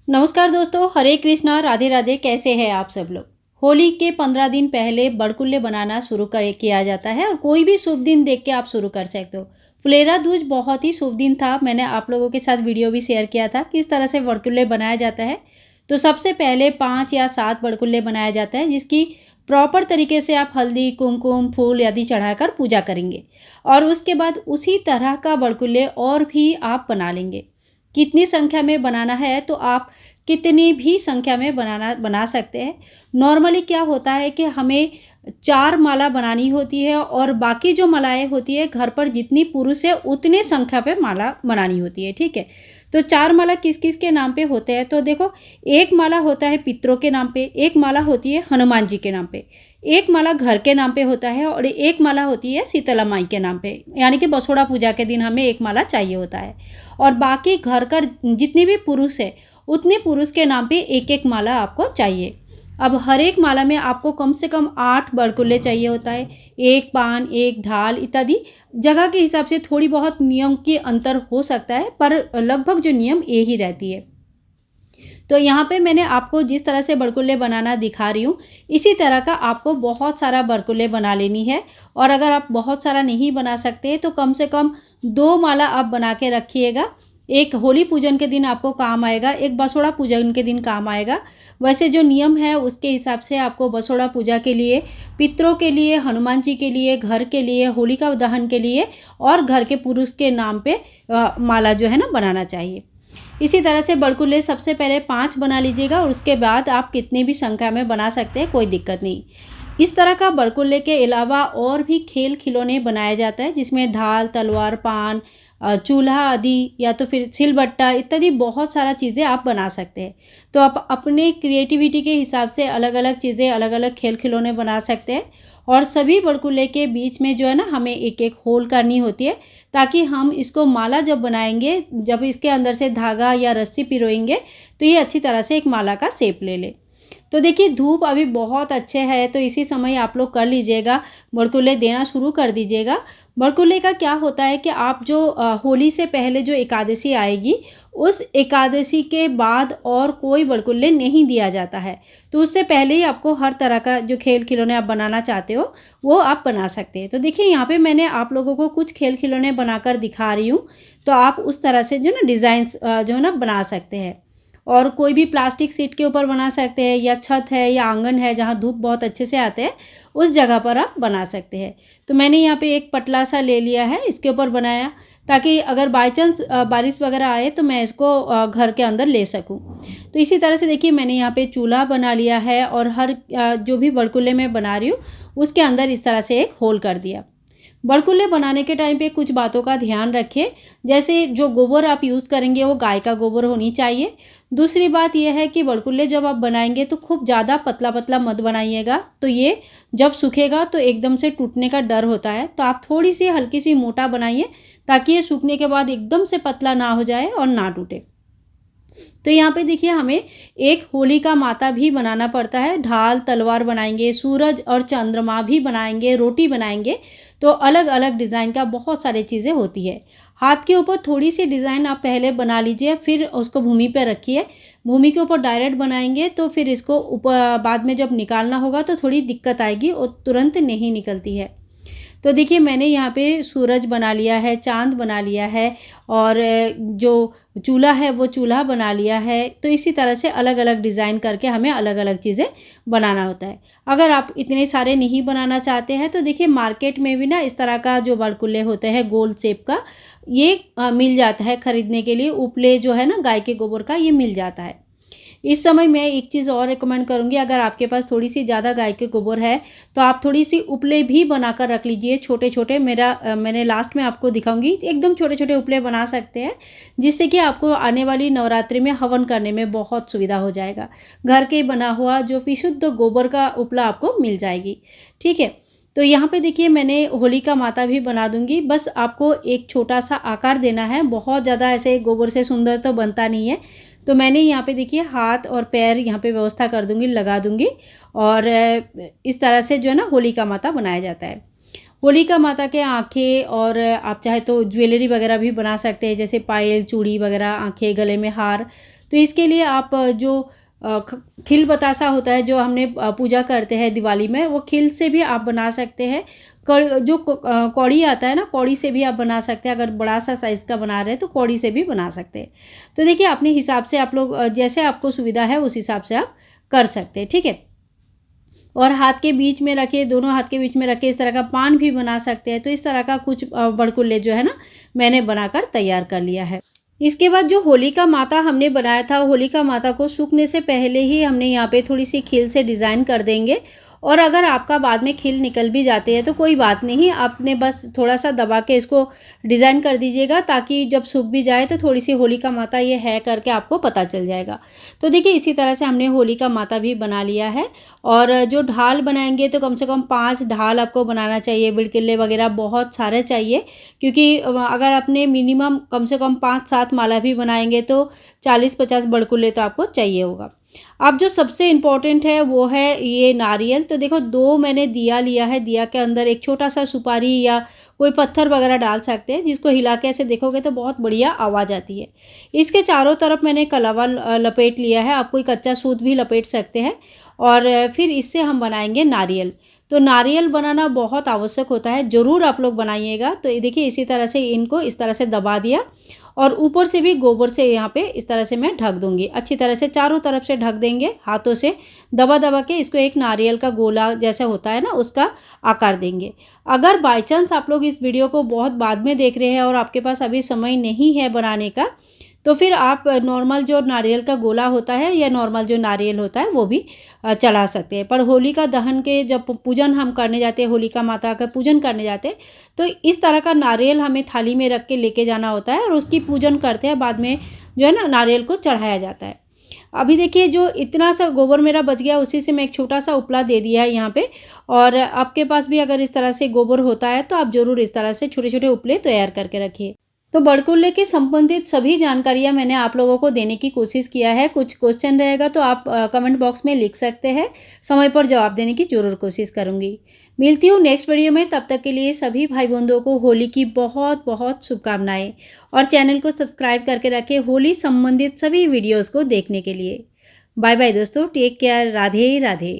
नमस्कार दोस्तों, हरे कृष्णा, राधे राधे। कैसे हैं आप सब लोग। होली के 15 दिन पहले बड़कुल्ले बनाना शुरू कर किया जाता है और कोई भी शुभ दिन देख के आप शुरू कर सकते हो। फुलेरा दूज बहुत ही शुभ दिन था। मैंने आप लोगों के साथ वीडियो भी शेयर किया था किस तरह से बड़कुल्ले बनाया जाता है। तो सबसे पहले 5 या 7 बड़कुल्ले बनाया जाता है, जिसकी प्रॉपर तरीके से आप हल्दी, कुमकुम, फूल आदि चढ़ाकर पूजा करेंगे। और उसके बाद उसी तरह का बड़कुल्ले और भी आप बना लेंगे। कितनी संख्या में बनाना है तो आप कितनी भी संख्या में बना सकते हैं। नॉर्मली क्या होता है कि हमें 4 माला बनानी होती है और बाकी जो मालाएँ होती है घर पर जितनी पुरुष है उतने संख्या पे माला बनानी होती है, ठीक है। तो 4 माला किस किस के नाम पे होते हैं तो देखो, एक माला होता है पितरों के नाम पे, एक माला होती है हनुमान जी के नाम पे, एक माला घर के नाम पे होता है और एक माला होती है शीतला माई के नाम पे, यानी कि बसोड़ा पूजा के दिन हमें एक माला चाहिए होता है। और बाकी घर का जितने भी पुरुष है उतने पुरुष के नाम पे एक एक माला आपको चाहिए। अब हर एक माला में आपको कम से कम 8 बड़कुल्ले चाहिए होता है, एक पान, एक ढाल इत्यादि। जगह के हिसाब से थोड़ी बहुत नियम के अंतर हो सकता है, पर लगभग जो नियम ये ही रहती है। तो यहाँ पे मैंने आपको जिस तरह से बड़कुल्ले बनाना दिखा रही हूँ, इसी तरह का आपको बहुत सारा बड़कुल्ले बना लेनी है। और अगर आप बहुत सारा नहीं बना सकते तो कम से कम 2 माला आप बना के रखिएगा। एक होली पूजन के दिन आपको काम आएगा, एक बसोड़ा पूजन के दिन काम आएगा। वैसे जो नियम है उसके हिसाब से आपको बसोड़ा पूजा के लिए, पितरों के लिए, हनुमान जी के लिए, घर के लिए, होलिका दहन के लिए और घर के पुरुष के नाम पे माला जो है ना बनाना चाहिए। इसी तरह से बड़कुल्ले सबसे पहले 5 बना लीजिएगा और उसके बाद आप कितने भी संख्या में बना सकते हैं, कोई दिक्कत नहीं। इस तरह का बड़कुल्ले के अलावा और भी खेल खिलौने बनाया जाता है, जिसमें ढाल, तलवार, पान, चूल्हा आदि या तो फिर सिलबट्टा इत्यादि बहुत सारा चीज़ें आप बना सकते हैं। तो आप अपने क्रिएटिविटी के हिसाब से अलग अलग चीज़ें, अलग अलग खेल खिलौने बना सकते हैं। और सभी बड़कुल्ले के बीच में जो है ना, हमें एक एक होल करनी होती है, ताकि हम इसको माला जब बनाएंगे, जब इसके अंदर से धागा या रस्सी पिरोएंगे तो ये अच्छी तरह से एक माला का शेप ले ले। तो देखिए, धूप अभी बहुत अच्छे है, तो इसी समय आप लोग कर लीजिएगा, बड़कुल्ले देना शुरू कर दीजिएगा। बड़कुल्ले का क्या होता है कि आप जो होली से पहले जो एकादशी आएगी, उस एकादशी के बाद और कोई बड़कुल्ले नहीं दिया जाता है। तो उससे पहले ही आपको हर तरह का जो खेल खिलौने आप बनाना चाहते हो वो आप बना सकते हैं। तो देखिए, यहाँ पे मैंने आप लोगों को कुछ खेल खिलौने बनाकर दिखा रही हूँ, तो आप उस तरह से जो ना डिज़ाइंस जो है ना बना सकते हैं। और कोई भी प्लास्टिक सीट के ऊपर बना सकते हैं, या छत है या आंगन है जहाँ धूप बहुत अच्छे से आते हैं, उस जगह पर आप बना सकते हैं। तो मैंने यहाँ पे एक पतला सा ले लिया है, इसके ऊपर बनाया, ताकि अगर बाई चांस बारिश वगैरह आए तो मैं इसको घर के अंदर ले सकूँ। तो इसी तरह से देखिए, मैंने यहाँ पे चूल्हा बना लिया है और हर जो भी बड़कुल्ले मैं बना रही हूँ उसके अंदर इस तरह से एक होल कर दिया। बड़कुल्ले बनाने के टाइम पे कुछ बातों का ध्यान रखें, जैसे जो गोबर आप यूज़ करेंगे वो गाय का गोबर होनी चाहिए। दूसरी बात यह है कि बड़कुल्ले जब आप बनाएंगे तो खूब ज़्यादा पतला पतला मत बनाइएगा, तो ये जब सूखेगा तो एकदम से टूटने का डर होता है। तो आप थोड़ी सी हल्की सी मोटा बनाइए, ताकि ये सूखने के बाद एकदम से पतला ना हो जाए और ना टूटे। तो यहाँ पे देखिए, हमें एक होलिका माता भी बनाना पड़ता है, ढाल, तलवार बनाएंगे, सूरज और चंद्रमा भी बनाएंगे, रोटी बनाएंगे। तो अलग अलग डिज़ाइन का बहुत सारी चीज़ें होती है। हाथ के ऊपर थोड़ी सी डिज़ाइन आप पहले बना लीजिए, फिर उसको भूमि पे रखिए। भूमि के ऊपर डायरेक्ट बनाएंगे तो फिर इसको ऊपर बाद में जब निकालना होगा तो थोड़ी दिक्कत आएगी और तुरंत नहीं निकलती है। तो देखिए, मैंने यहाँ पे सूरज बना लिया है, चाँद बना लिया है और जो चूल्हा है वो चूल्हा बना लिया है। तो इसी तरह से अलग अलग डिज़ाइन करके हमें अलग अलग चीज़ें बनाना होता है। अगर आप इतने सारे नहीं बनाना चाहते हैं तो देखिए, मार्केट में भी ना इस तरह का जो बड़कुल्ले होते हैं गोल शेप का, ये मिल जाता है खरीदने के लिए। उपले जो है ना गाय के गोबर का, ये मिल जाता है। इस समय मैं एक चीज़ और रिकमेंड करूँगी, अगर आपके पास थोड़ी सी ज़्यादा गाय के गोबर है तो आप थोड़ी सी उपले भी बनाकर रख लीजिए, छोटे छोटे। मैंने लास्ट में आपको दिखाऊंगी, एकदम छोटे छोटे उपले बना सकते हैं, जिससे कि आपको आने वाली नवरात्रि में हवन करने में बहुत सुविधा हो जाएगा। घर के बना हुआ जो विशुद्ध गोबर का उपला आपको मिल जाएगी, ठीक है। तो यहाँ पे देखिए, मैंने होलिका माता भी बना दूंगी। बस आपको एक छोटा सा आकार देना है, बहुत ज़्यादा ऐसे गोबर से सुंदर तो बनता नहीं है। तो मैंने यहाँ पे देखिए हाथ और पैर यहाँ पे व्यवस्था कर दूंगी, लगा दूंगी। और इस तरह से जो है ना होलिका माता बनाया जाता है। होलिका माता के आँखें, और आप चाहे तो ज्वेलरी वगैरह भी बना सकते हैं, जैसे पायल, चूड़ी वगैरह, आँखें, गले में हार। तो इसके लिए आप जो खिल बतासा होता है जो हमने पूजा करते हैं दिवाली में, वो खिल से भी आप बना सकते हैं। जो कौड़ी आता है ना, कौड़ी से भी आप बना सकते हैं। अगर बड़ा सा साइज़ का बना रहे हैं तो कौड़ी से भी बना सकते हैं। तो देखिए अपने हिसाब से आप लोग जैसे आपको सुविधा है उस हिसाब से आप कर सकते हैं, ठीक है। और हाथ के बीच में रखे, दोनों हाथ के बीच में रखे इस तरह का पान भी बना सकते हैं। तो इस तरह का कुछ बड़कुल्ले जो है ना मैंने बनाकर तैयार कर लिया है। इसके बाद जो होलिका माता हमने बनाया था, होलिका माता को सूखने से पहले ही हमने यहाँ पे थोड़ी सी खील से डिज़ाइन कर देंगे। और अगर आपका बाद में खील निकल भी जाते हैं तो कोई बात नहीं, आपने बस थोड़ा सा दबा के इसको डिज़ाइन कर दीजिएगा, ताकि जब सूख भी जाए तो थोड़ी सी होलिका माता ये है करके आपको पता चल जाएगा। तो देखिए इसी तरह से हमने होलिका माता भी बना लिया है। और जो ढाल बनाएंगे तो कम से कम 5 ढाल आपको बनाना चाहिए। बिड़किल्ले वगैरह बहुत सारे चाहिए, क्योंकि अगर आपने मिनिमम कम से कम 5-7 माला भी बनाएंगे तो 40-50 बड़कुल्ले तो आपको चाहिए होगा। अब जो सबसे इम्पोर्टेंट है वो है ये नारियल। तो देखो 2 मैंने दिया लिया है, दिया के अंदर एक छोटा सा सुपारी या कोई पत्थर वगैरह डाल सकते हैं, जिसको हिला के ऐसे देखोगे तो बहुत बढ़िया आवाज़ आती है। इसके चारों तरफ मैंने कलावा लपेट लिया है, आप कोई कच्चा सूत भी लपेट सकते हैं। और फिर इससे हम बनाएंगे नारियल। तो नारियल बनाना बहुत आवश्यक होता है, ज़रूर आप लोग बनाइएगा। तो ये देखिए इसी तरह से इनको इस तरह से दबा दिया, और ऊपर से भी गोबर से यहाँ पे इस तरह से मैं ढक दूँगी। अच्छी तरह से चारों तरफ से ढक देंगे, हाथों से दबा दबा के इसको एक नारियल का गोला जैसा होता है ना उसका आकार देंगे। अगर बाय चांस आप लोग इस वीडियो को बहुत बाद में देख रहे हैं और आपके पास अभी समय नहीं है बनाने का, तो फिर आप नॉर्मल जो नारियल का गोला होता है या नॉर्मल जो नारियल होता है वो भी चढ़ा सकते हैं। पर होलिका दहन के जब पूजन हम करने जाते हैं, होलिका माता का पूजन करने जाते हैं, तो इस तरह का नारियल हमें थाली में रख के लेके जाना होता है और उसकी पूजन करते हैं। बाद में जो है ना नारियल को चढ़ाया जाता है। अभी देखिए जो इतना सा गोबर मेरा बच गया, उसी से मैं एक छोटा सा उपला दे दिया है यहाँ पे। और आपके पास भी अगर इस तरह से गोबर होता है तो आप ज़रूर इस तरह से छोटे छोटे उपले तैयार करके रखिए। तो बड़कुल्ले के संबंधित सभी जानकारियाँ मैंने आप लोगों को देने की कोशिश किया है। कुछ क्वेश्चन रहेगा तो आप कमेंट बॉक्स में लिख सकते हैं, समय पर जवाब देने की ज़रूर कोशिश करूँगी। मिलती हूँ नेक्स्ट वीडियो में, तब तक के लिए सभी भाई बंधुओं को होली की बहुत बहुत शुभकामनाएं। और चैनल को सब्सक्राइब करके रखें होली संबंधित सभी वीडियोज़ को देखने के लिए। बाय बाय दोस्तों, टेक केयर, राधे राधे।